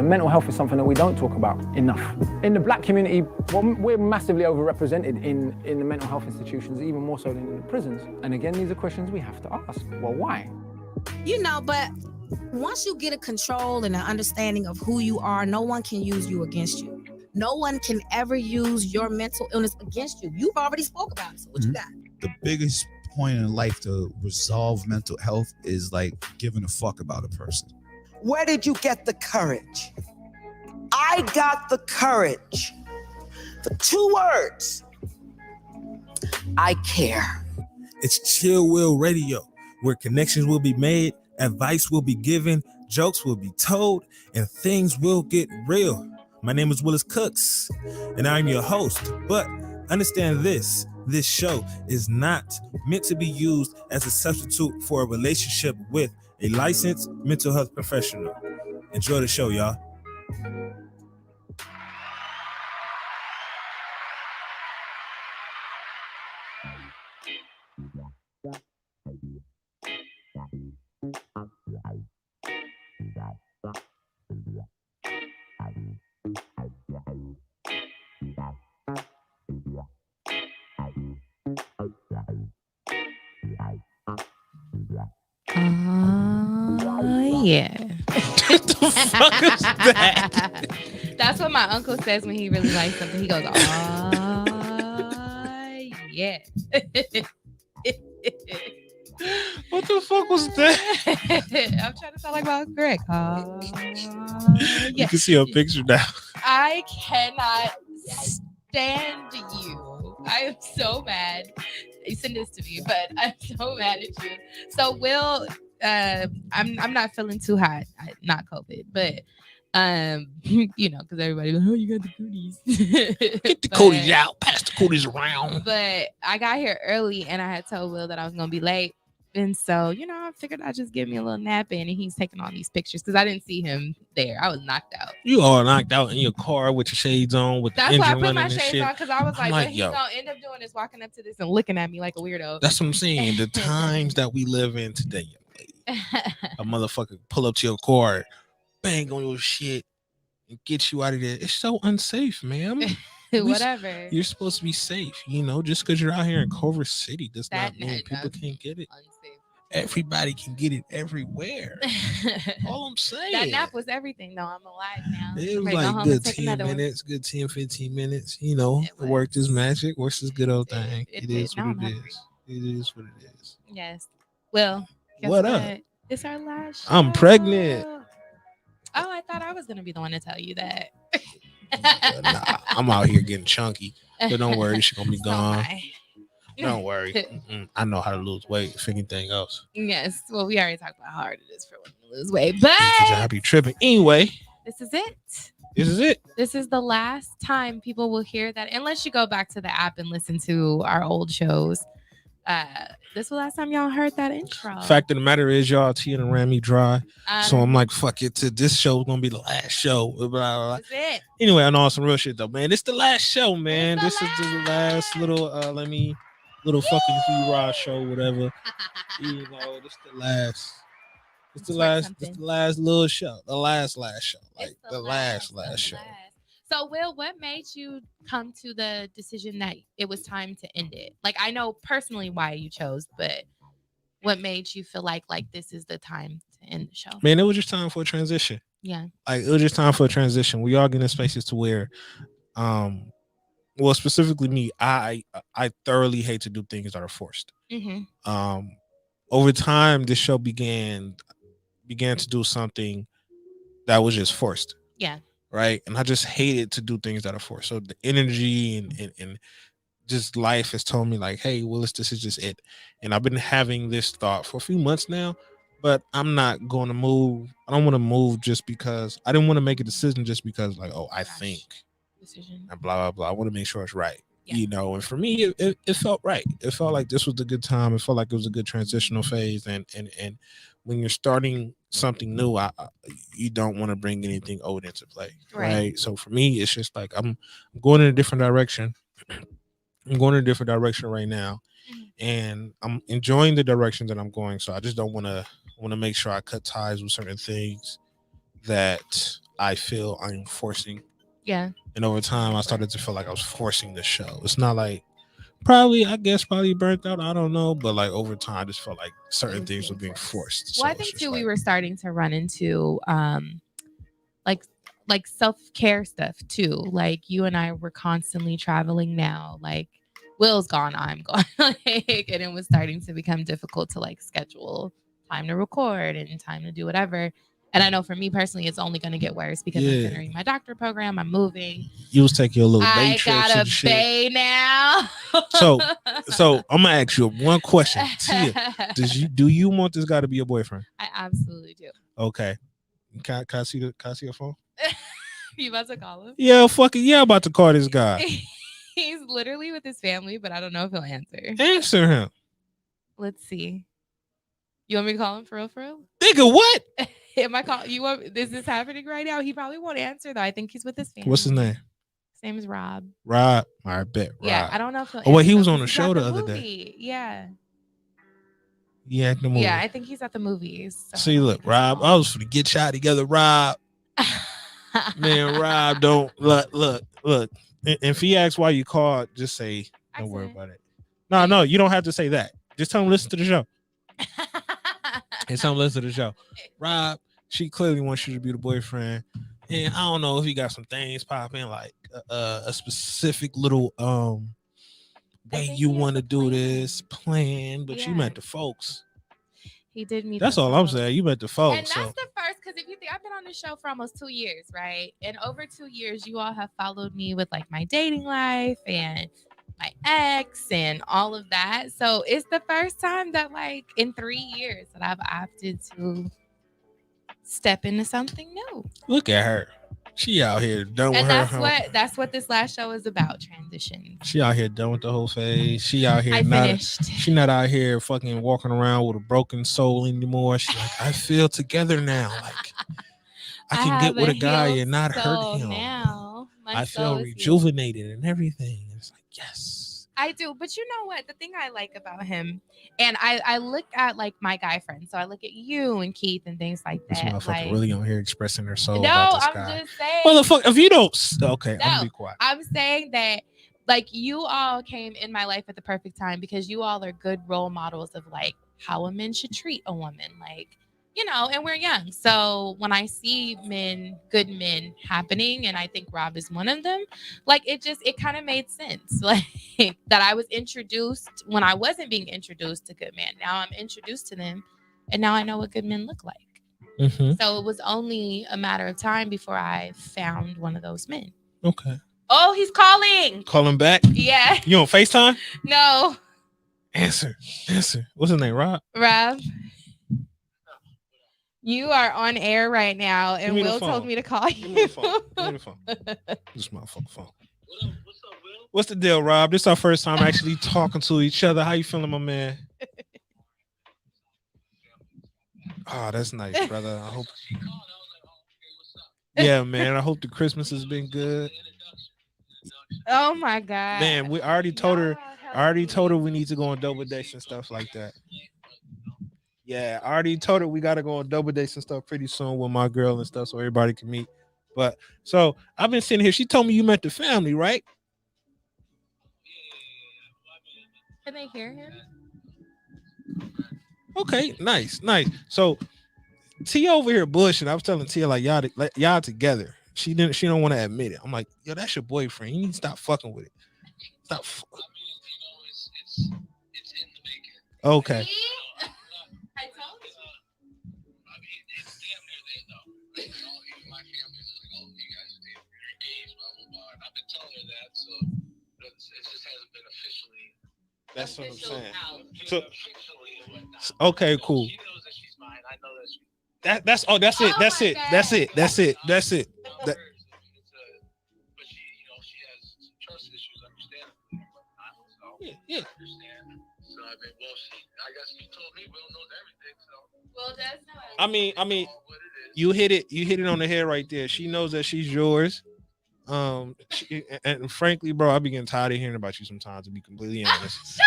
mental health is something that we don't talk about enough. In the black community, well, we're massively overrepresented in the mental health institutions, even more so than in the prisons. And again, these are questions we have to ask. Well, why? You know, but once you get a control and an understanding of who you are, no one can use you against you. No one can ever use your mental illness against you. You've already spoke about it, so what you got? The biggest point in life to resolve mental health is like giving a fuck about a person. Where did you get the courage? I got the courage for 2 words. I care. It's Chill Will Radio, where connections will be made, advice will be given, jokes will be told, and things will get real. My name is Willis Cooks, and I'm your host. But understand this show is not meant to be used as a substitute for a relationship with a licensed mental health professional. Enjoy the show, y'all. Yeah. What the fuck is that? That's what my uncle says when he really likes something. He goes, yeah. What the fuck was that? I'm trying to sound like my uncle Greg. You Yeah. can see a picture now. I cannot stand you. I am so mad. You send this to me, but I'm so mad at you. So Will, I'm not feeling too hot. Not COVID, but you know, because everybody like, oh, you got the cooties. Get the cooties out. Pass the cooties around. But I got here early, and I had told Will that I was gonna be late. And so, you know, I figured I'd just give me a little nap in, and he's taking all these pictures because I didn't see him there. I was knocked out. You all knocked out in your car with your shades on, with That's the why I engine put running my and shades shit. on because I was I'm like, like, what he's yo. gonna end up doing is walking up to this and looking at me like a weirdo. That's what I'm saying. The times that we live in today, young lady. A motherfucker pull up to your car, bang on your shit, and get you out of there. It's so unsafe, ma'am. Whatever. You're supposed to be safe, you know. Just because you're out here in Culver City does That not mean people that's can't get it. unsafe. Everybody can get it everywhere. All I'm saying. That nap was everything, though. I'm alive now. It was Ready to go like home good and take 10 another one. minutes, good 10, 15 minutes. You know, It was. work is magic. Works is good old It did. thing. It It did. is Now what I'm it hungry. is. It is what it is. Yes. Well, guess What up? It's our last show. I'm pregnant. Oh, I thought I was going to be the one to tell you that. Nah, I'm out here getting chunky. But don't worry, she's going to be So gone. hi. Don't worry. I know how to lose weight, if anything else. Yes. Well, we already talked about how hard it is for women to lose weight. Because I But be tripping. Anyway, this is it. this is it. This is the last time people will hear that, unless you go back to the app and listen to our old shows. This was the last time y'all heard that intro. Fact of the matter is, y'all, Tia and ran me dry. So I'm Um, like, fuck it. This show's going to be the last show. Blah, blah, blah. That's it. Anyway, I know some real shit, though, man. It's the last show, man. It's This the is the last little, little fucking hoorah show, whatever. You know, this the last. It's the Twerk last. something. It's the last little show. The last show. Like It's the last show. So, Will, what made you come to the decision that it was time to end it? Like, I know personally why you chose, but what made you feel like this is the time to end the show? Man, it was just time for a transition. Yeah. Like it was just time for a transition. We all get in spaces to where, well, specifically me, I thoroughly hate to do things that are forced. Mm-hmm. Over time, this show began to do something that was just forced. Yeah. Right. And I just hated to do things that are forced. So the energy and just life has told me like, hey, Willis, this is just it. And I've been having this thought for a few months now, but I'm not going to move. I don't want to move just because I didn't want to make a decision just because like, oh, I think Decision. and blah, blah, blah. I want to make sure it's right. Yeah. You know, and for me, it felt right. It felt like this was a good time. It felt like it was a good transitional phase. And when you're starting something new, you don't want to bring anything old into play. Right. So for me, it's just like I'm going in a different direction. I'm going in a different direction right now. And I'm enjoying the direction that I'm going. So I just don't want to make sure I cut ties with certain things that I feel I'm forcing. Yeah. And over time, I started to feel like I was forcing the show. It's not like probably burnt out. I don't know, but like over time, I just felt like certain was things being were being forced. Well, I So it's think just too, we like- were starting to run into like self-care stuff too. Like you and I were constantly traveling now. Like Will's gone, I'm gone. Like, and it was starting to become difficult to like schedule time to record and time to do whatever. And I know for me personally, it's only going to get worse because I'm Yeah. entering my doctor program. I'm moving. You was taking your little bay I trips got a and shit. bay now. So I'm gonna ask you one question. Tia, do you want this guy to be your boyfriend? I absolutely do. Okay. Can I see your phone? You about to call him? Yeah, fucking yeah, I'm about to call this guy. He's literally with his family, but I don't know if he'll answer. Answer him. Let's see. You want me to call him for real? For real? Nigga, what? Am I call you? Want is this happening right now? He probably won't answer though. I think he's with his family. What's his name? His name is Rob. Rob. I bet. Rob. Yeah, I don't know if he'll. Oh, wait, answer, he was though, on 'cause the he's show at the other day. movie. Yeah. Yeah, the movie. Yeah, I think he's at the movies. So See, look, Rob, I was finna get y'all together, Rob. Man, Rob, don't look. And if he asks why you called, just say, don't worry about it. No, you don't have to say that. Just tell him listen to the show. And tell him listen to the show. Rob, she clearly wants you to be the boyfriend. And I don't know if he got some things popping, like a specific little way think you he has want to a do plan. this plan, but you Yeah. met the folks. He did meet. That's the all I'm folks. saying. You met the And folks. that's So the first, because if you think I've been on the show for almost 2 years, right? And over 2 years, you all have followed me with like my dating life and my ex and all of that. So it's the first time that like in 3 years that I've opted to step into something new. look at her. She out here done with And her. that's what this last show is about, transition. She out here done with the whole phase. She out here I not. finished. She not out here fucking walking around with a broken soul anymore. She like, I feel together now. Like I can have get with a guy healed and not hurt soul him. Now my I soul feel is healed. rejuvenated and everything. It's like, yes. I do, but you know what? The thing I like about him, and I look at like my guy friends, so I look at you and Keith and things like This that. motherfucker Like, really on here expressing her soul no, about this I'm guy. just saying. Motherfucker, if you don't, okay, I'm No. gonna be quiet. I'm saying that like you all came in my life at the perfect time because you all are good role models of like how a man should treat a woman, like, you know, and we're young. So when I see good men happening, and I think Rob is one of them, like it kind of made sense. Like that I was introduced when I wasn't being introduced to good men. Now I'm introduced to them and now I know what good men look like. Mhm. So it was only a matter of time before I found one of those men. Okay. Oh, he's calling. Call him back. Yeah. You on FaceTime? No, Answer. What's his name? Rob? Rob. You are on air right now, and Give me the Will told phone. me to call Give me you. the phone. Give me the phone. This motherfucker phone. What's the deal, Rob? This is our first time actually talking to each other. How you feeling, my man? Oh, that's nice, brother. I hope. Yeah, man. I hope the Christmas has been good. Oh my God. Man, I already told her. I already told her we need to go on double dates and stuff like that. Yeah, I already told her we got to go on double dates and stuff pretty soon with my girl and stuff so everybody can meet. But so I've been sitting here. She told me you met the family, right? Can they hear him? Okay, nice. So Tia over here bullshit. I was telling Tia like y'all together. She don't want to admit it. I'm like, yo, that's your boyfriend. You need to stop fucking with it. Stop. Okay. See? I told you. That's what I'm Official saying. out. So, okay, cool. That's it. Oh That's my it. God. That's it. That's it. That- yeah. Will does know. I mean, you hit it on the head right there. She knows that she's yours. And frankly, bro, I be getting tired of hearing about you sometimes, to be completely honest.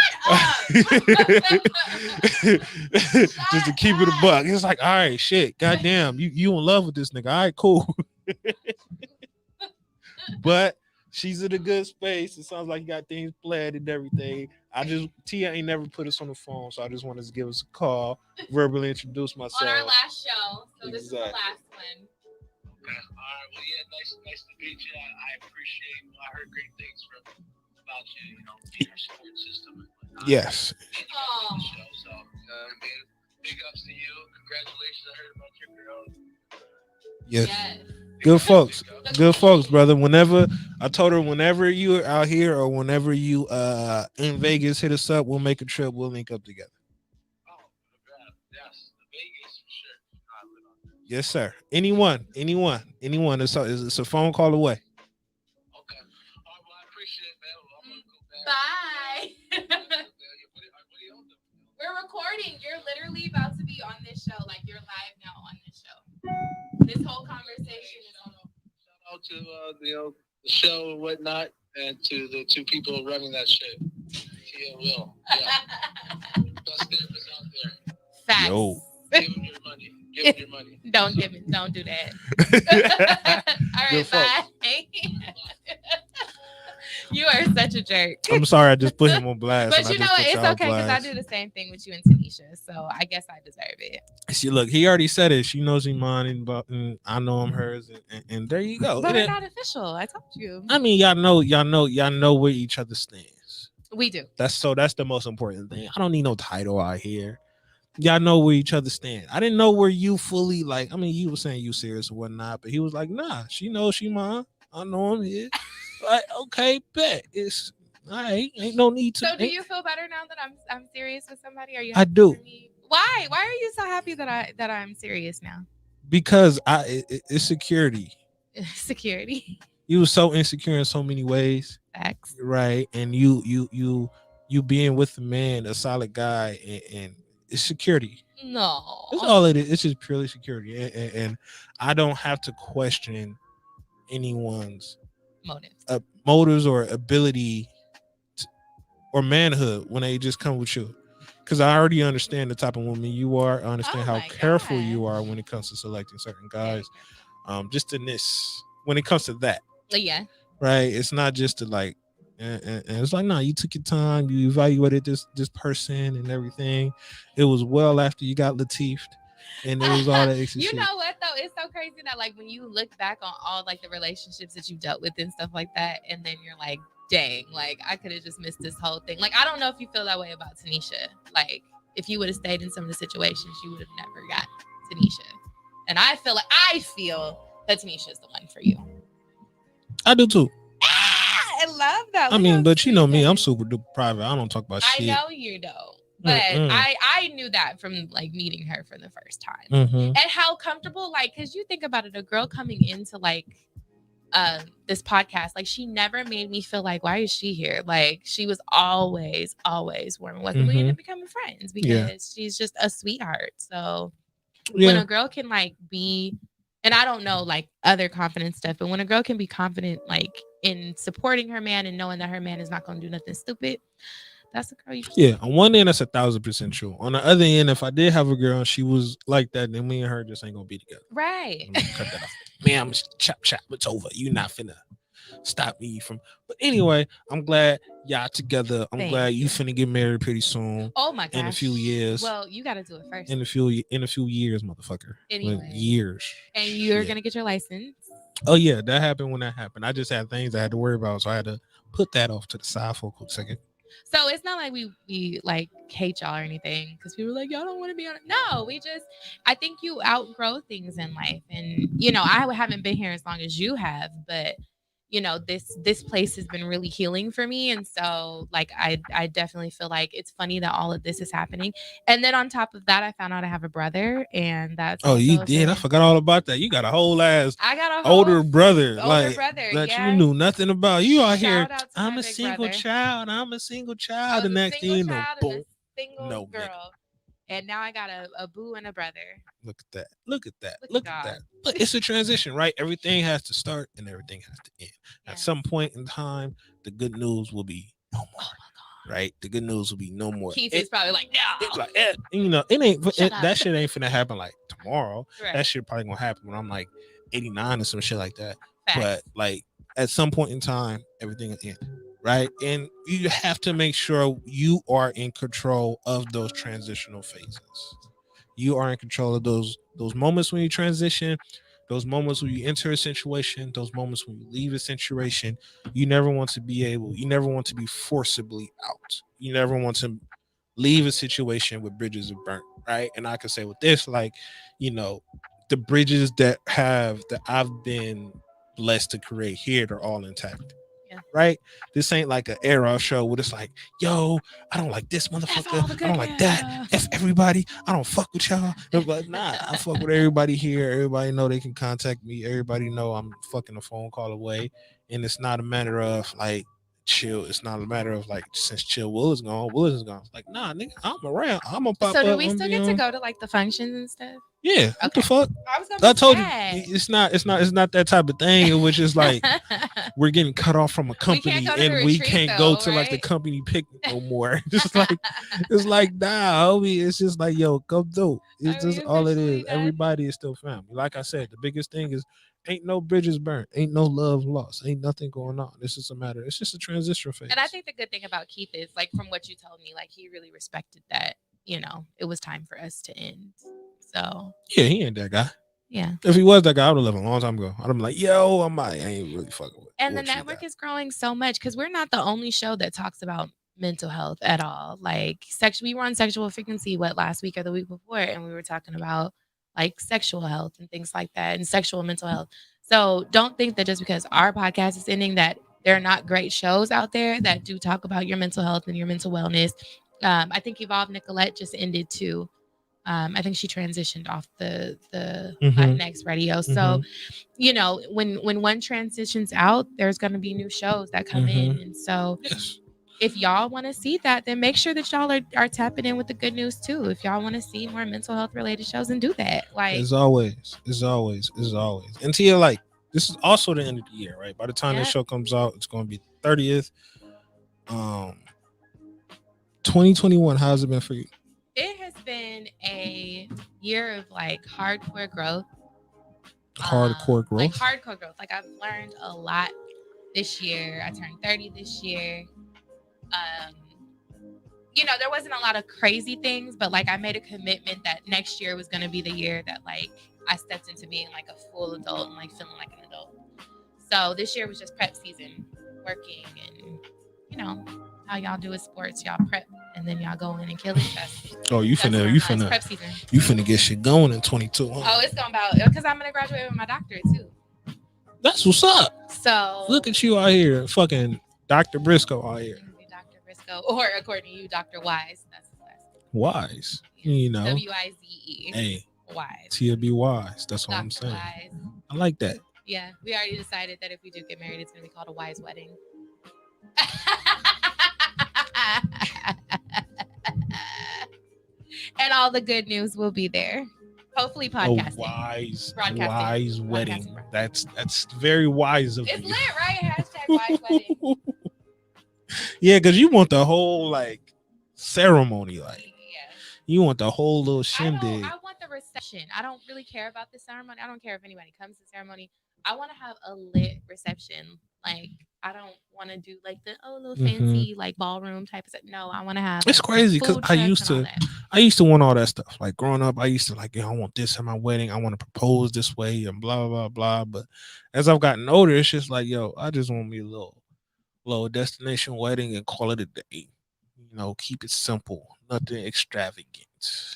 Just to keep it a buck. It's like, all right, shit, goddamn, you in love with this nigga. All right, cool. But she's in a good space. It sounds like you got things planned and everything. Tia ain't never put us on the phone, so I just wanted to give us a call, verbally introduce myself. On our last show. So this is the Exactly. last one. Okay. All right. Well, yeah, nice to meet you. I appreciate. I heard great things about you. You know, being our support system. And whatnot. Yes. Oh. The show. So, man, big ups to you. Congratulations. I heard about your girl. Yes. Yes. Good folks. Good folks, brother. Whenever I told her, whenever you're out here or whenever you in Vegas, hit us up. We'll make a trip. We'll link up together. Oh, yes, the Vegas for sure. I live on that. Yes, sir. Anyone. It's a phone call away. Okay. All right. Well, I appreciate it, man. Well, I'm gonna go back. Bye. What are y'all doing? We're recording. You're literally about to be on this show. Like you're live now on this show. This whole conversation is on. Shout out to the show and whatnot, and to the two people running that shit. Tia and Will. Yeah. Best therapists out there. Facts. Yo. Give them your money. Give them your money. Don't give it. Don't do that. All Good right. Bye. You are such a jerk. I'm sorry, I just put him on blast. But and you I know just what? put It's y'all on okay because I blast. do the same thing with you and Tanisha. So I guess I deserve it. See, look, he already said it. She knows him mine, and I know I'm hers, and there you go. But It we're ain't- not official. I told you. I mean, y'all know where each other stands. We do. That's the most important thing. I don't need no title out here. Y'all know where each other stand. I didn't know where you fully like. I mean, you were saying you serious or whatnot, but he was like, nah, she knows she mine. I know I'm here. Like, okay, bet. It's all right. Ain't no need to. So do you feel better now that I'm serious with somebody? Are you? I happy do. for me? Why? Why are you so happy that I'm serious now? Because it's security. Security. You were so insecure in so many ways, Facts. right? And you being with a man, a solid guy, and it's security. No. That's all it is. It's just purely security, and I don't have to question anyone's Motives. motives or ability or manhood when they just come with you. Because I already understand the type of woman you are. I understand Oh how my careful God. you are when it comes to selecting certain guys. Just in this, when it comes to that, Yeah. right? It's not just to like, and it's like, no, you took your time, you evaluated this person and everything. It was well after you got Latifed, and it was all that extra You shit. know what though? It's so crazy that like when you look back on all like the relationships that you dealt with and stuff like that, and then you're like, dang, like I could have just missed this whole thing. Like I don't know if you feel that way about Tanisha. Like if you would have stayed in some of the situations, you would have never got Tanisha. And I feel that Tanisha is the one for you. I do too. I love that. I Look mean, how but you know sweet me, that I'm is. super duper private. I don't talk about I shit. know you don't. But Mm-mm. I knew that from like meeting her for the first time. Mhm. And how comfortable, like, because you think about it, a girl coming into like this podcast, like she never made me feel like, why is she here? Like she was always warm and welcome. We ended up becoming friends because Yeah. she's just a sweetheart. So when Yeah, a girl can like be, and I don't know like other confident stuff, but when a girl can be confident like in supporting her man and knowing that her man is not going to do nothing stupid, that's the girl you should. yeah. On one end, that's 1,000% true. On the other end, if I did have a girl and she was like that, then me and her just ain't gonna be together. Right. I'm gonna cut that off. Man, I'm chop. It's over. You not finna stop me from. But anyway, I'm glad y'all together. I'm Thank glad you you. finna get married pretty soon. Oh my gosh. In a few years. Well, you got to do it first. In a few years, motherfucker. Like, Anyway. years. And you're Yeah. going to get your license. Oh yeah, that happened when that happened. I just had things I had to worry about, so I had to put that off to the side for a quick second. So it's not like we like hate y'all or anything because people are like, y'all don't want to be on it. No, I think you outgrow things in life. And, you know, I haven't been here as long as you have, but, you know, this place has been really healing for me. And so, like, I definitely feel like it's funny that all of this is happening. And then on top of that, I found out I have a brother. And that's Oh, you also did? I been- forgot all about that. You got a whole ass I got a whole older brother, older like brother, that yeah. you knew nothing about. You out here. Shout out to I'm my a big single brother. child. I'm a single I child. The was a next thing single you know, child and boom. a single No, nigga. girl. And now I got a boo and a brother. Look at that. Look at that. Look at Look at God. that. But it's a transition, right? Everything has to start and everything has to end. Yeah. At some point in time, the good news will be no more. Oh my God. Right? The good news will be no more. Keith It- is probably like, it's no. like, you know, it ain't Shut up. that shit ain't finna happen like tomorrow. Right. That shit probably gonna happen when I'm like 89 or some shit like that. Facts. But like at some point in time, everything will end, right? And you have to make sure you are in control of those transitional phases. You are in control of those moments when you transition, those moments when you enter a situation, those moments when you leave a situation. You never want to be forcibly out. You never want to leave a situation with bridges are burnt, right? And I could say with this, like, you know, the bridges that I've been blessed to create here, they're all intact. Yeah. Right? This ain't like an era show where it's like, yo, I don't like this motherfucker. I don't like that. F everybody. I don't fuck with y'all. But nah, I fuck with everybody here. Everybody know they can contact me. Everybody know I'm fucking a phone call away. And it's not a matter of like chill. It's not a matter of like since Chill Willis gone. It's like, nah, nigga, I'm around. I'm gonna pop So up. do we I'm still be get to on. go to like the functions and stuff? Yeah. What the Okay. fuck? I was gonna I be told sad. you it's not that type of thing. It was just like we're getting cut off from a company go to the and we retreat, can't go though, to like the right? company picnic no more. It's like nah, homie. It's just like yo, come through. It's Are just we all it officially is. done? Everybody is still family. Like I said, the biggest thing is ain't no bridges burnt, ain't no love lost, ain't nothing going on. It's just a matter. It's just a transition phase. And I think the good thing about Keith is, like, from what you told me, like, he really respected that, you know, it was time for us to end. So, yeah, he ain't that guy. yeah. If he was that guy, I would have left a long time ago. I'd have been like, yo, I ain't really fucking with. And the what you network got. is growing so much because we're not the only show that talks about mental health at all. Like, we were on Sexual Frequency, last week or the week before, and we were talking about like sexual health and things like that and sexual mental health. So don't think that just because our podcast is ending that there are not great shows out there that do talk about your mental health and your mental wellness. I think Evolve Nicolette just ended too. I think she transitioned off the Latinx radio. So, you know, when one transitions out, there's going to be new shows that come in. And so Yes. if y'all want to see that, then make sure that y'all are tapping in with the good news too. If y'all want to see more mental health related shows, and do that. Like, As always. And Tia, like, this is also the end of the year, right? By the time this Yep. show comes out, it's going to be 30th. 2021, how's it been for you? it has been a year of like hardcore growth. Hardcore growth. Like hardcore growth. Like, I've learned a lot this year. I turned 30 this year. You know, there wasn't a lot of crazy things, but like I made a commitment that next year was going to be the year that like I stepped into being like a full adult and like feeling like an adult. So this year was just prep season, working, and you know how y'all do with sports, y'all prep and then y'all go in and kill it. Oh, you That's where I'm at. It's prep season. you finna get shit going in 22. Huh? Oh, it's going about because I'm gonna graduate with my doctorate too. That's what's up. So Look at you out here, fucking Dr. Briscoe out here. Dr. Briscoe, or according to you, Dr. Wise. That's his last name. Wise. You know. WIZE. Hey, Wise. Tia be wise. That's what I'm Dr. saying. Wise. I like that. Yeah, we already decided that if we do get married, it's gonna be called a wise wedding. And all the good news will be there. Hopefully, podcasting. Wise wedding. Broadcasting. That's very wise of It's you. lit, right? Hashtag wise wedding. Yeah, because you want the whole like ceremony, like Yeah. you want the whole little shindig. I want the reception. I don't really care about the ceremony. I don't care if anybody comes to the ceremony. I want to have a lit reception. Like, I don't want to do like the little fancy like ballroom type of stuff. No, I want to have. It's crazy because food I trucks used and all to that. I used to want all that stuff. Like growing up, I used to like, I want this at my wedding. I want to propose this way and blah blah blah. But as I've gotten older, it's just like, yo, I just want me a little destination wedding and call it a day. You know, keep it simple, nothing extravagant.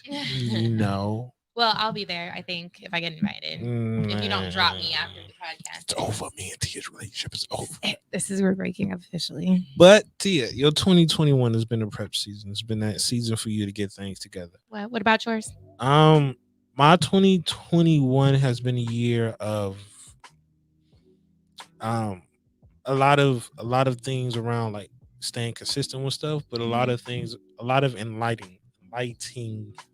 You know. Well, I'll be there, I think, if I get invited. If you don't drop me after the podcast. It's over. Me and Tia's relationship is over. We're breaking officially. But Tia, your 2021 has been a prep season. It's been that season for you to get things together. What about yours? My 2021 has been a year of a lot of things around like staying consistent with stuff, but a lot of things, a lot of enlightening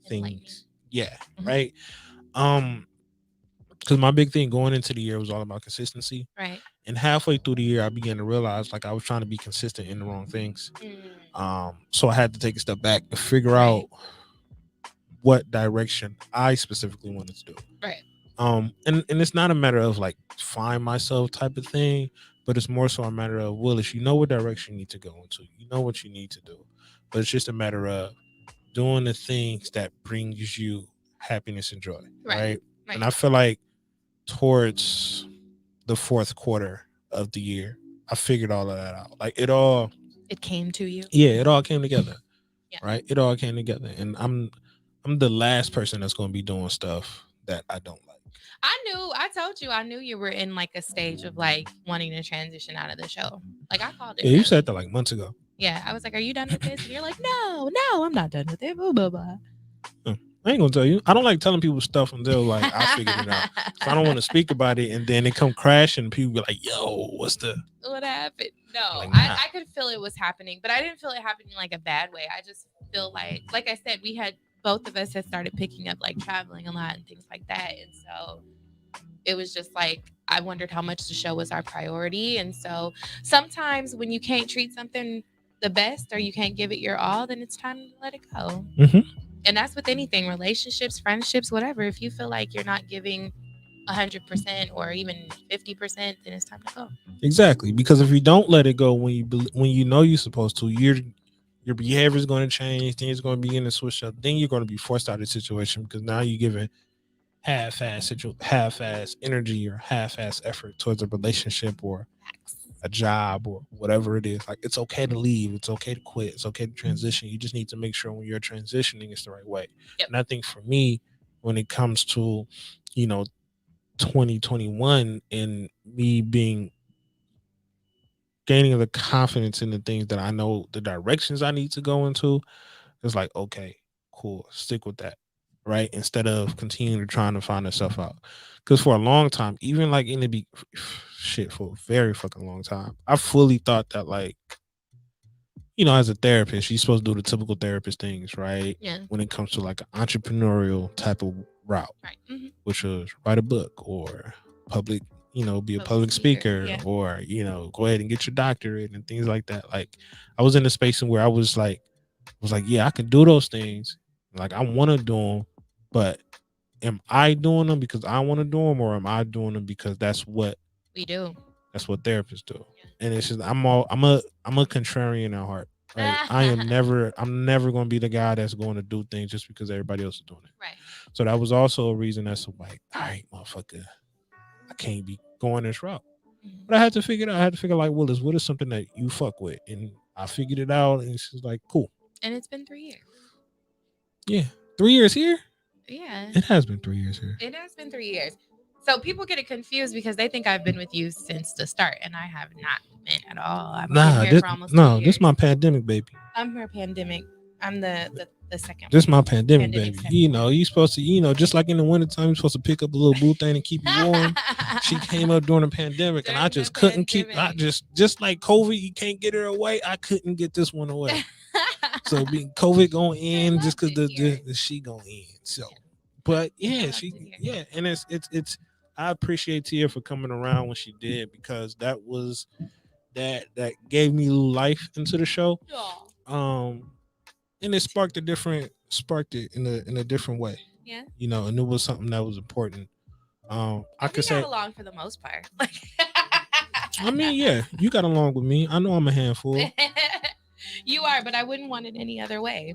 things. Yeah, right. Because my big thing going into the year was all about consistency. Right. And halfway through the year, I began to realize like I was trying to be consistent in the wrong things. So I had to take a step back and figure out what direction I specifically wanted to do. Right. And it's not a matter of like find myself type of thing, but it's more so a matter of Willis, you know what direction you need to go into, you know what you need to do, but it's just a matter of doing the things that brings you happiness and joy, right? And I feel like towards the fourth quarter of the year, I figured all of that out. Like it came to you. Yeah, it all came together. Yeah. Right? It all came together. And I'm the last person that's going to be doing stuff that I don't like. I told you, I knew you were in like a stage of like wanting to transition out of the show. Like I called it. Yeah, you said that like months ago. Yeah, I was like, "Are you done with this?" And you're like, "No, I'm not done with it." Blah blah blah. I ain't gonna tell you. I don't like telling people stuff until like I figured it out. So I don't want to speak about it and then it come crashing and people be like, "Yo, what happened?" No, Like, nah. I could feel it was happening, but I didn't feel it happening like a bad way. I just feel like I said, both of us had started picking up like traveling a lot and things like that, and so it was just like I wondered how much the show was our priority. And so sometimes when you can't treat something the best or you can't give it your all, then it's time to let it go. Mhm. And that's with anything, relationships, friendships, whatever. If you feel like you're not giving 100% or even 50%, then it's time to go. Exactly, because if you don't let it go when you know you're supposed to, your behavior is going to change, things are going to begin to switch up. Then you're going to be forced out of the situation because now you're giving half-ass energy or half-ass effort towards a relationship or a job or whatever it is. Like it's okay to leave, it's okay to quit, it's okay to transition. You just need to make sure when you're transitioning it's the right way. Yep. And I think for me, when it comes to 2021 and me gaining the confidence in the things that I know the directions I need to go into, it's like, okay, cool, stick with that, right? Instead of continuing to trying to find yourself out. Because for a long time, even like in the for a very fucking long time, I fully thought that like, as a therapist, you're supposed to do the typical therapist things, right? Yeah. When it comes to like an entrepreneurial type of route, Right. Mm-hmm. which was write a book or be a public Public speaker, speaker, yeah. or go ahead and get your doctorate and things like that. Like I was in a space where I was like, yeah, I can do those things. Like I want to do them, but am I doing them because I want to do them, or am I doing them because that's what We do. that's what therapists do? And it's just I'm a contrarian at heart. Right? I'm never going to be the guy that's going to do things just because everybody else is doing it. Right. So that was also a reason that's like, all right, motherfucker, I can't be going this route. Mm-hmm. But I had to figure it out. I had to figure like, Willis, what is something that you fuck with? And I figured it out, and it's just like, cool. And it's been 3 years. Yeah. 3 years here? Yeah. It has been 3 years here. It has been 3 years. So people get it confused because they think I've been with you since the start, and I have not been at all. I've been here for almost 2 years. This is my pandemic baby. I'm her pandemic. I'm the second. This is my pandemic baby. second. You're supposed to, just like in the wintertime, you're supposed to pick up a little boo thing and keep you warm. She came up during the pandemic, and I During just the couldn't pandemic. just like COVID, you can't get her away. I couldn't get this one away. So being COVID going in just because the she going in. So, but yeah, and it's I appreciate Tia for coming around when she did, because that gave me life into the show. And it sparked it in a different way. Yeah. And it was something that was important. I We could say, got along for the most part. I mean, yeah, you got along with me. I know I'm a handful. You are, but I wouldn't want it any other way.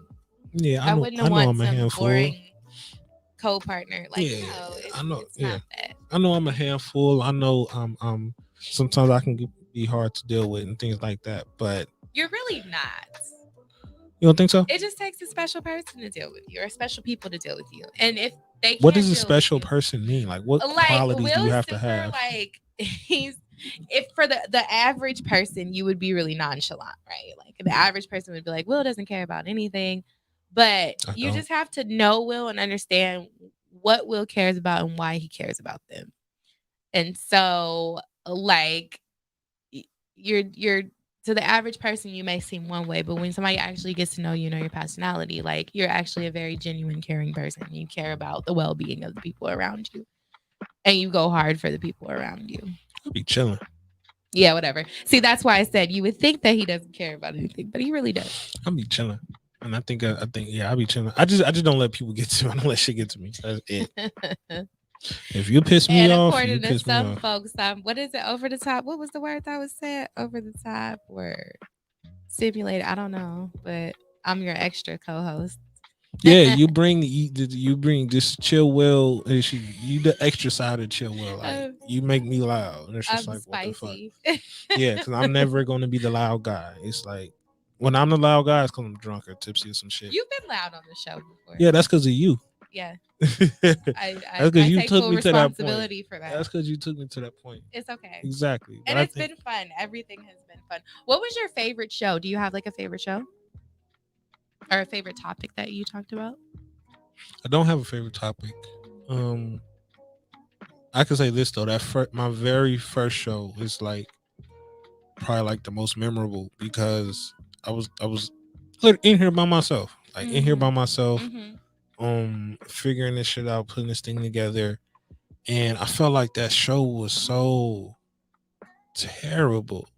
Yeah, I wouldn't I know want I'm a some handful. boring co-partner. Like, Yeah, no, it's, I know. it's Yeah, not that. I know I'm a handful. I know sometimes I can be hard to deal with and things like that. But You're really not. you don't think so? It just takes a special person to deal with you, or special people to deal with you. And if they What can't does a deal with special you- person mean? Like, what like qualities do Will's you have to super, have? Like if for the average person, you would be really nonchalant, right? Like the average person would be like, Will doesn't care about anything. But I you don't. just have to know Will and understand what Will cares about and why he cares about them. And so, like, you're to the average person, you may seem one way, but when somebody actually gets to know you, know your personality, like you're actually a very genuine, caring person. You care about the well-being of the people around you, and you go hard for the people around you. I'll be chilling. Yeah, whatever. See, that's why I said you would think that he doesn't care about anything, but he really does. I'll be chilling. And I think yeah, I'll be chilling. I just don't let people get to me. I don't let shit get to me. That's it. If you piss me And off, you according to piss me some off. folks, what is it? Over the top. What was the word that was said? Over the top or stimulated? I don't know, but I'm your extra co-host. Yeah, you bring this chill will. You the extra side of chill will. Like you make me loud. And it's just I'm like what the fuck. spicy. Yeah, because I'm never gonna be the loud guy. It's like when I'm the loud guy, it's because I'm drunk or tipsy or some shit. You've been loud on the show before. Yeah, that's because of you. Yeah. I I you take took full me to that point. responsibility for that. That's because you took me to that point. It's okay. Exactly. And But it's been fun. Everything has been fun. What was your favorite show? Do you have like a favorite show? Or a favorite topic that you talked about? I don't have a favorite topic. I can say this though, that my very first show is like probably like the most memorable because I was in here by myself. Like in here by myself, figuring this shit out, putting this thing together. And I felt like that show was so terrible.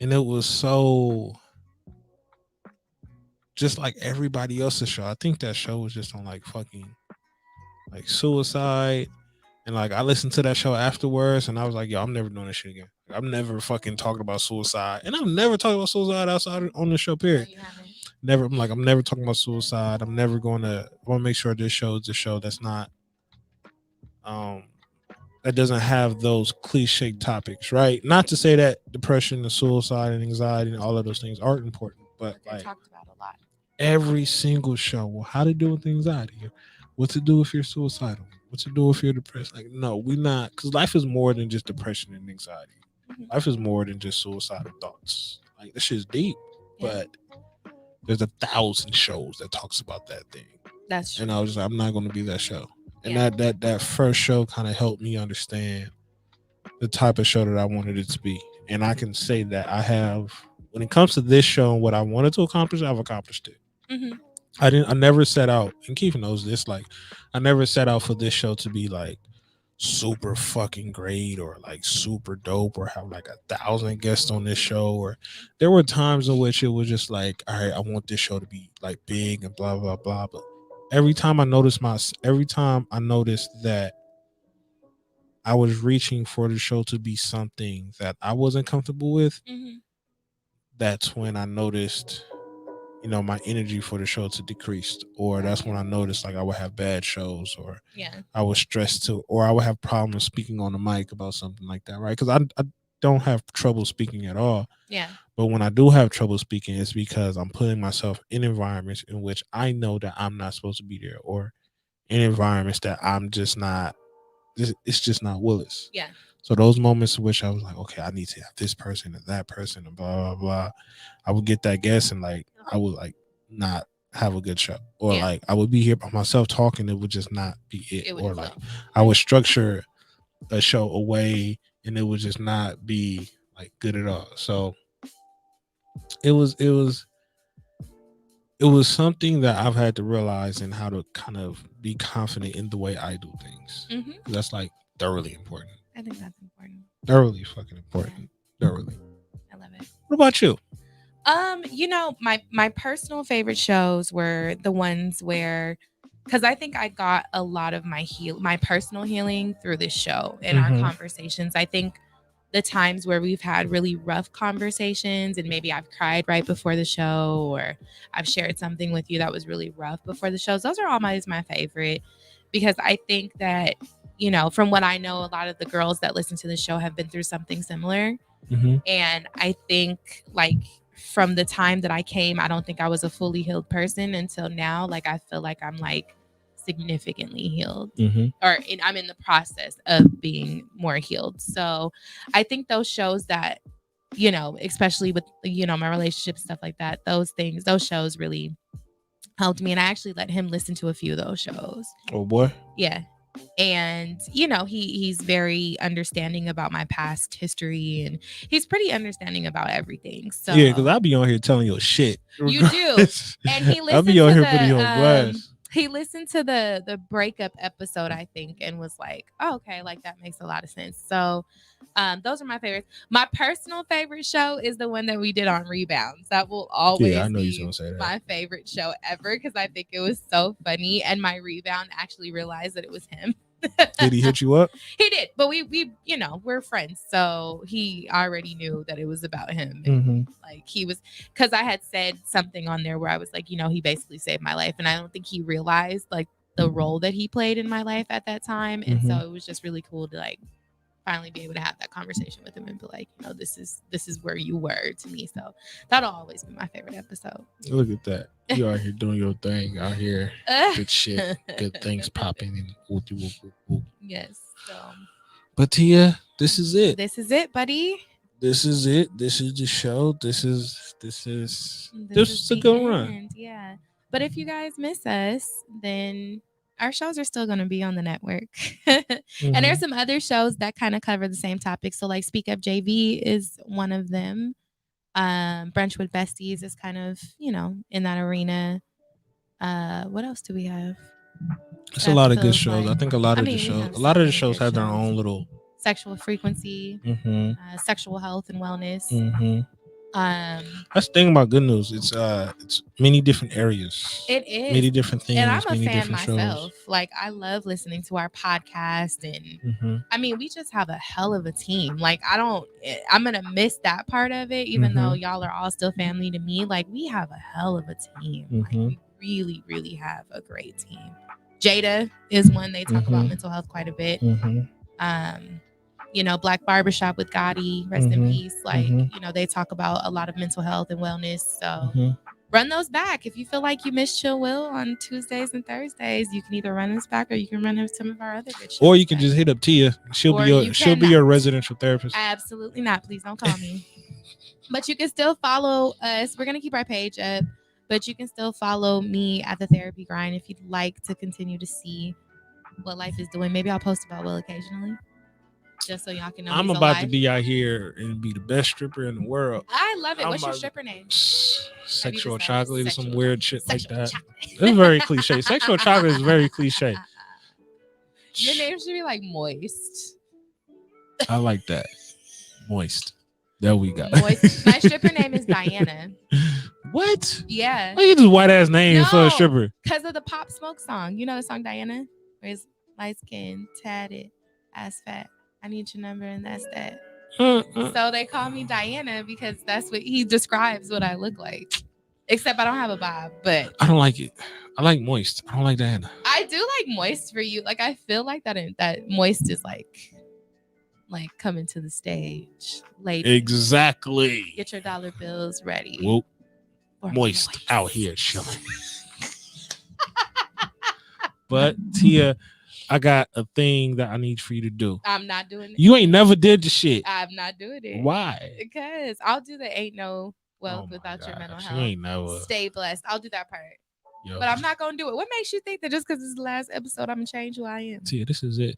And it was so just like everybody else's show. I think that show was just on like fucking like suicide. And like I listened to that show afterwards and I was like, yo, I'm never doing this shit again. I'm never fucking talking about suicide. And I'm never talking about suicide outside on the show, period. Never. I'm never talking about suicide. I want to make sure this show is a show that's not that doesn't have those cliche topics, right? Not to say that depression and suicide and anxiety and all of those things aren't important, but like talked about a lot. Every single show, well, how to deal with anxiety, what to do if you're suicidal, what to do if you're depressed. Like, no, we're not, because life is more than just depression and anxiety. Life is more than just suicidal thoughts. Like, this shit's deep, but there's 1,000 shows that talks about that thing. That's true. And I was just like, I'm not going to be that show. And that first show kind of helped me understand the type of show that I wanted it to be. And I can say that I have, when it comes to this show and what I wanted to accomplish, I've accomplished it. I never set out, and Keith knows this, like I never set out for this show to be like super fucking great or like super dope or have like 1,000 guests on this show. Or there were times in which it was just like, all right, I want this show to be like big and blah blah blah. But every time I noticed that I was reaching for the show to be something that I wasn't comfortable with, that's when I noticed, you know, my energy for the show to decrease. Or that's when I noticed like I would have bad shows, or I was stressed too, or I would have problems speaking on the mic about something like that, right? Because I don't have trouble speaking at all. But when I do have trouble speaking, it's because I'm putting myself in environments in which I know that I'm not supposed to be there, or in environments that I'm just not, it's just not Willis. So those moments in which I was like, okay, I need to have this person and that person and blah, blah, blah. I would get that guest and like, I would like not have a good show, or like I would be here by myself talking. It would just not be it. Or like I would structure a show away and it would just not be like good at all. So it was something that I've had to realize and how to kind of be confident in the way I do things. That's like thoroughly important. I think that's important. Thoroughly fucking important. Thoroughly. I love it. What about you? You know, my personal favorite shows were the ones where, because I think I got a lot of my personal healing through this show and our conversations. I think the times where we've had really rough conversations and maybe I've cried right before the show, or I've shared something with you that was really rough before the shows, those are always my favorite, because I think that, you know, from what I know, a lot of the girls that listen to the show have been through something similar. And I think like from the time that I came, I don't think I was a fully healed person until now. Like I feel like I'm like significantly healed, or I'm in the process of being more healed. So I think those shows that, you know, especially with, you know, my relationship stuff like that, those shows really helped me. And I actually let him listen to a few of those shows. Oh boy. Yeah. And, you know, he's very understanding about my past history, and he's pretty understanding about everything. So yeah, because I'll be on here telling you shit. You do. And he listened I'll be on here putting you on blast. He listened to the breakup episode, I think, and was like, oh, okay, like that makes a lot of sense. So those are my favorites. My personal favorite show is the one that we did on Rebounds. That will always be my favorite show ever, because I think it was so funny. And my rebound actually realized that it was him. Did he hit you up? He did, but we you know, we're friends, so he already knew that it was about him. And, Mm-hmm. like, he was, because I had said something on there where I was like, you know, he basically saved my life, and I don't think he realized like the role that he played in my life at that time. And so it was just really cool to like finally be able to have that conversation with him and be like, you know, this is where you were to me. So that'll always be my favorite episode. Look at that. You out here doing your thing out here. Good shit. Good things popping and whoop, whoop, whoop, whoop. Yes. So But Tia, this is it. this is it, buddy. This is it. This is the show. This is This a is good the run. end, yeah. But if you guys miss us, then our shows are still going to be on the network. Mm-hmm. And there's some other shows that kind of cover the same topic. So like Speak Up JV is one of them. Brunch with Besties is kind of, you know, in that arena. What else do we have? It's a lot of good feels shows. like- I think a lot I of mean, the we shows, have a lot so of the many shows good have their shows. own little. Sexual frequency, Mm-hmm, sexual health and wellness. mm-hmm. Um, That's the thing about Good News. It's many different areas. it is. Many different things. And I'm a many fan different myself. Like, I love listening to our podcast. And shows. Mm-hmm. I mean, we just have a hell of a team. Like, I'm going to miss that part of it, even though y'all are all still family to me. Like, we have a hell of a team. Like, Mhm. we really, really have a great team. Jada is one. They talk about mental health quite a bit. Mm-hmm. You know, Black Barbershop with Gotti, rest in Mhm. peace. Like, Mhm. you know, they talk about a lot of mental health and wellness. So Mm-hmm. run those back. If you feel like you missed Chill Will on Tuesdays and Thursdays, you can either run this back or you can run some of our other good shows Or you can back. just hit up Tia. She'll Or be you your cannot. residential therapist. Absolutely not. Please don't call me. But you can still follow us. We're gonna keep our page up, but you can still follow me at the Therapy Grind if you'd like to continue to see what life is doing. Maybe I'll post about Will occasionally, just so y'all can know. I'm he's about to alive. be out here and be the best stripper in the world. I love it. I'm What's your about- stripper name? Sexual decided chocolate or some sexual weird shit like Sexual that. chocolate. It's very cliche. Sexual chocolate is very cliche. Your name should be like Moist. I like that. Moist. There we go. Moist. My stripper name is Diana. What? Yeah, Look at this white ass name for No. a stripper. because of the Pop Smoke song. You know the song Diana, where it's light skin, tatted, ass fat. I need your number, and that's that. So they call me Diana because that's what he describes what I look like. Except I don't have a bob, but I don't like it. I like moist. I don't like Diana. I do like Moist for you. Like, I feel like that Moist is like coming to the stage. Lady, Exactly. get your dollar bills ready. Whoop. for Moist out here chilling. But Tia, I got a thing that I need for you to do. I'm not doing it. You ain't never did the shit. I'm not doing it. Why? Because I'll do the ain't no wealth Oh my without your mental gosh, health. You ain't never. Stay blessed. I'll do that part. Yo, But I'm not gonna do it. What makes you think that just because it's the last episode, I'm gonna change who I am? Tia, this is it.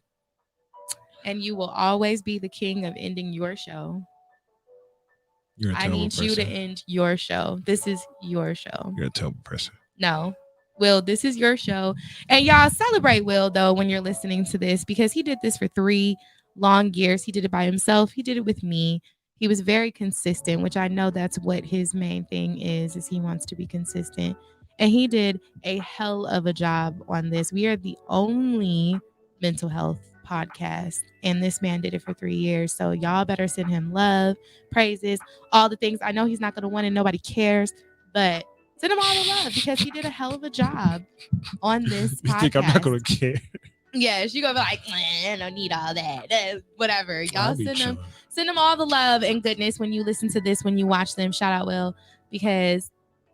And you will always be the king of ending your show. You're a I terrible need person. you to end your show. This is your show. You're a terrible person. No. Will, this is your show. And y'all celebrate Will, though, when you're listening to this, because he did this for 3 long years. He did it by himself. He did it with me. He was very consistent, which I know that's what his main thing is he wants to be consistent. And he did a hell of a job on this. We are the only mental health podcast, and this man did it for 3 years. So y'all better send him love, praises, all the things. I know he's not going to win and nobody cares, but send him all the love because he did a hell of a job on this You podcast. think I'm not gonna care? Yes, you gonna be like, I don't need all that. Whatever. Y'all I'll be send chilling. them all the love and goodness when you listen to this, when you watch them. Shout out Will, because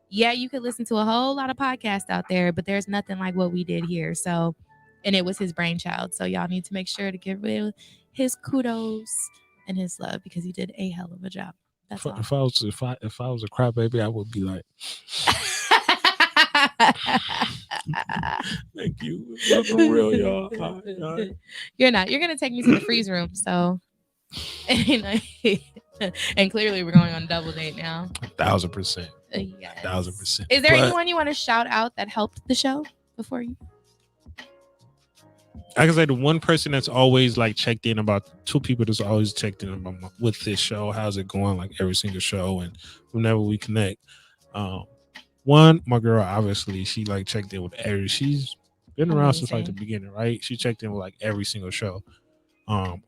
yeah, you could listen to a whole lot of podcasts out there, but there's nothing like what we did here. So, and it was his brainchild. So y'all need to make sure to give Will his kudos and his love because he did a hell of a job. That's all. If I was a crybaby, I would be like, thank you. That's for real, y'all. You're not. You're gonna take me to the freeze room. So, and clearly we're going on a double date now. 1,000%. Yes. 1,000%. Is there But anyone you want to shout out that helped the show before you? I can say the one person that's always like checked in about 2 people that's always checked in about with this show. How's it going? Like every single show and whenever we connect. One, my girl, obviously, she like checked in with every. She's Been around since like the Amazing. beginning, right? She checked in with like every single show.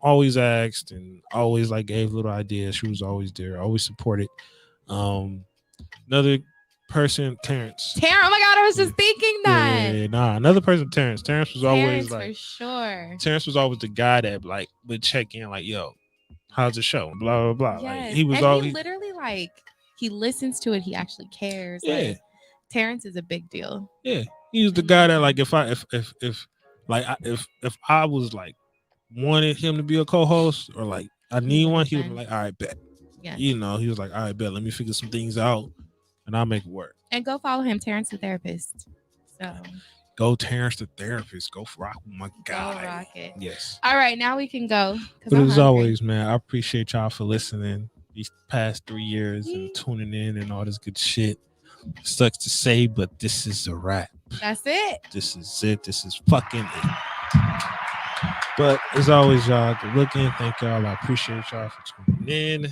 Always asked and always like gave little ideas. She was always there, always supported. Another person, Terrence. Taryn, oh my God, I was just thinking that. Yeah, nah. Another person, Terrence. Terrence was always Terrence, like, for sure. Terrence was always the guy that like would check in, like, yo, how's the show? Blah blah blah. Yes. Like he was and always he literally like he listens to it. He actually cares. Yeah. Like, Terrence is a big deal. yeah. He was the guy that like if I was like wanted him to be a co-host or like I need one, he would be like, all right, bet. Yeah. You know, he was like, all right, bet. Let me figure some things out and I'll make it work. And go follow him, Terrence the Therapist. So Go Terrence the Therapist. Go rock with my go guy. rock it. Yes. All right, now we can go. 'cause But I'm as hungry. always, man, I appreciate y'all for listening these past 3 years and tuning in and all this good shit. Sucks to say, but this is a wrap. That's it. This is it. This is fucking it. But as always, y'all, good looking. Thank y'all. I appreciate y'all for tuning in.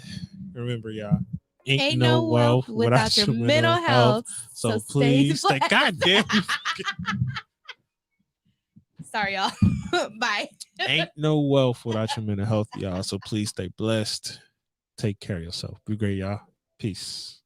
Remember, y'all, ain't no wealth without your mental health. So stay please stay. blessed. Goddamn. Sorry, y'all. Bye. Ain't no wealth without your mental health, y'all. So please stay blessed. Take care of yourself. Be great, y'all. Peace.